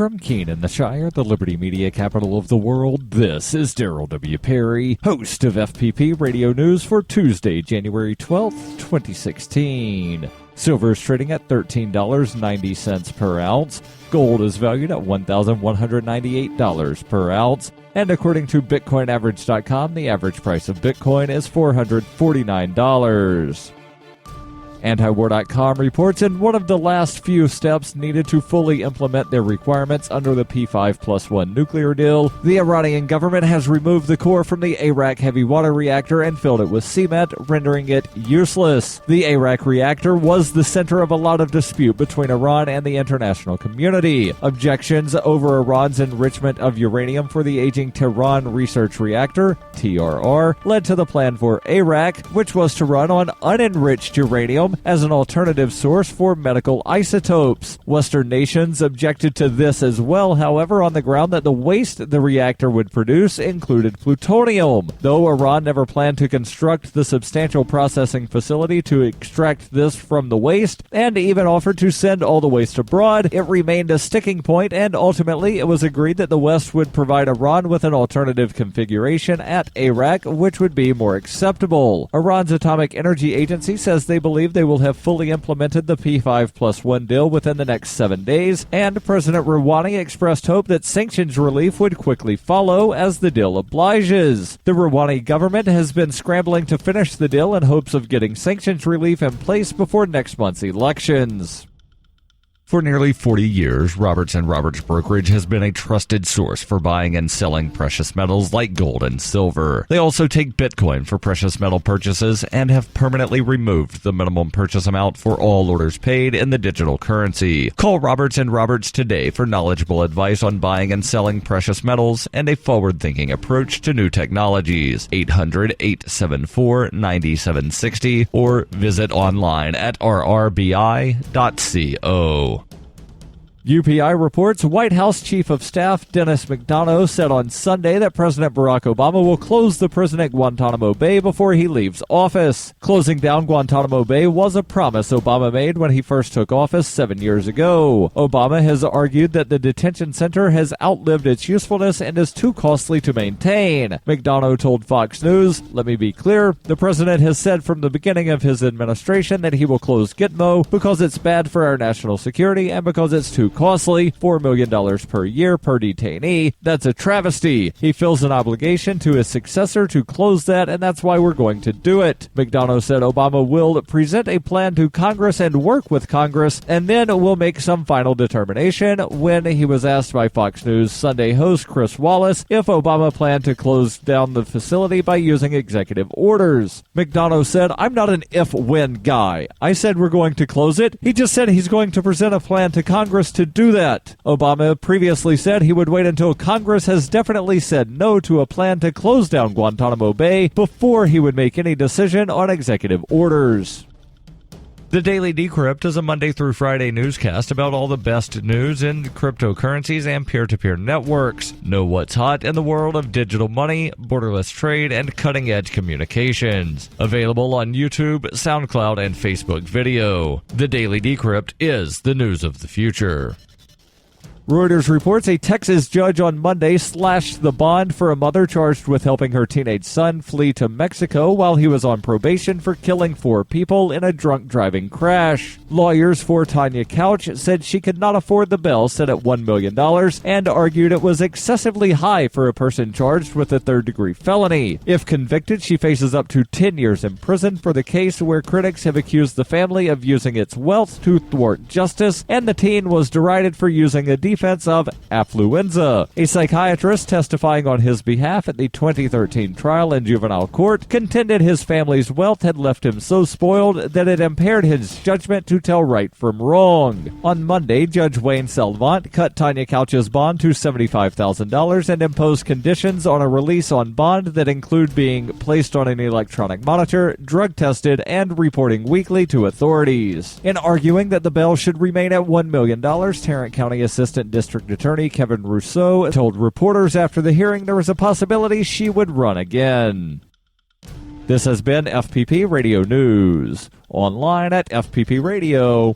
From Keene in the Shire, the Liberty Media capital of the world, this is Daryl W. Perry, host of FPP Radio News for Tuesday, January 12th, 2016. Silver is trading at $13.90 per ounce. Gold is valued at $1,198 per ounce. And according to BitcoinAverage.com, the average price of Bitcoin is $449. Antiwar.com reports in one of the last few steps needed to fully implement their requirements under the P5+1 nuclear deal, the Iranian government has removed the core from the Arak heavy water reactor and filled it with cement, rendering it useless. The Arak reactor was the center of a lot of dispute between Iran and the international community. Objections over Iran's enrichment of uranium for the aging Tehran Research Reactor, TRR, led to the plan for Arak, which was to run on unenriched uranium as an alternative source for medical isotopes. Western nations objected to this as well, however, on the ground that the waste the reactor would produce included plutonium. Though Iran never planned to construct the substantial processing facility to extract this from the waste, and even offered to send all the waste abroad, it remained a sticking point, and ultimately it was agreed that the West would provide Iran with an alternative configuration at Arak, which would be more acceptable. Iran's Atomic Energy Agency says they believe they will have fully implemented the P5+1 deal within the next 7 days, and President Rouhani expressed hope that sanctions relief would quickly follow as the deal obliges. The Rouhani government has been scrambling to finish the deal in hopes of getting sanctions relief in place before next month's elections. For nearly 40 years, Roberts & Roberts Brokerage has been a trusted source for buying and selling precious metals like gold and silver. They also take Bitcoin for precious metal purchases and have permanently removed the minimum purchase amount for all orders paid in the digital currency. Call Roberts & Roberts today for knowledgeable advice on buying and selling precious metals and a forward-thinking approach to new technologies. 800-874-9760 or visit online at rrbi.co. UPI reports White House Chief of Staff Denis McDonough said on Sunday that President Barack Obama will close the prison at Guantanamo Bay before he leaves office. Closing down Guantanamo Bay was a promise Obama made when he first took office 7 years ago. Obama has argued that the detention center has outlived its usefulness and is too costly to maintain. McDonough told Fox News, "Let me be clear, the president has said from the beginning of his administration that he will close Gitmo because it's bad for our national security and because it's too costly, $4 million per year per detainee. That's a travesty. He feels an obligation to his successor to close that, and that's why we're going to do it." McDonough said Obama will present a plan to Congress and work with Congress, and then will make some final determination. When he was asked by Fox News Sunday host Chris Wallace if Obama planned to close down the facility by using executive orders, McDonough said, "I'm not an if-when guy. I said we're going to close it. He just said he's going to present a plan to Congress to do that." Obama previously said he would wait until Congress has definitely said no to a plan to close down Guantanamo Bay before he would make any decision on executive orders. The Daily Decrypt is a Monday through Friday newscast about all the best news in cryptocurrencies and peer-to-peer networks. Know what's hot in the world of digital money, borderless trade, and cutting-edge communications. Available on YouTube, SoundCloud, and Facebook video. The Daily Decrypt is the news of the future. Reuters reports a Texas judge on Monday slashed the bond for a mother charged with helping her teenage son flee to Mexico while he was on probation for killing 4 people in a drunk driving crash. Lawyers for Tanya Couch said she could not afford the bail set at $1 million and argued it was excessively high for a person charged with a third-degree felony. If convicted, she faces up to 10 years in prison for the case where critics have accused the family of using its wealth to thwart justice, and the teen was derided for using a defense of affluenza. A psychiatrist testifying on his behalf at the 2013 trial in juvenile court contended his family's wealth had left him so spoiled that it impaired his judgment to tell right from wrong. On Monday, Judge Wayne Selvant cut Tanya Couch's bond to $75,000 and imposed conditions on a release on bond that include being placed on an electronic monitor, drug tested, and reporting weekly to authorities. In arguing that the bail should remain at $1 million, Tarrant County Assistant District Attorney Kevin Rousseau told reporters after the hearing there was a possibility she would run again. This has been FPP Radio News, online at fppradio.com.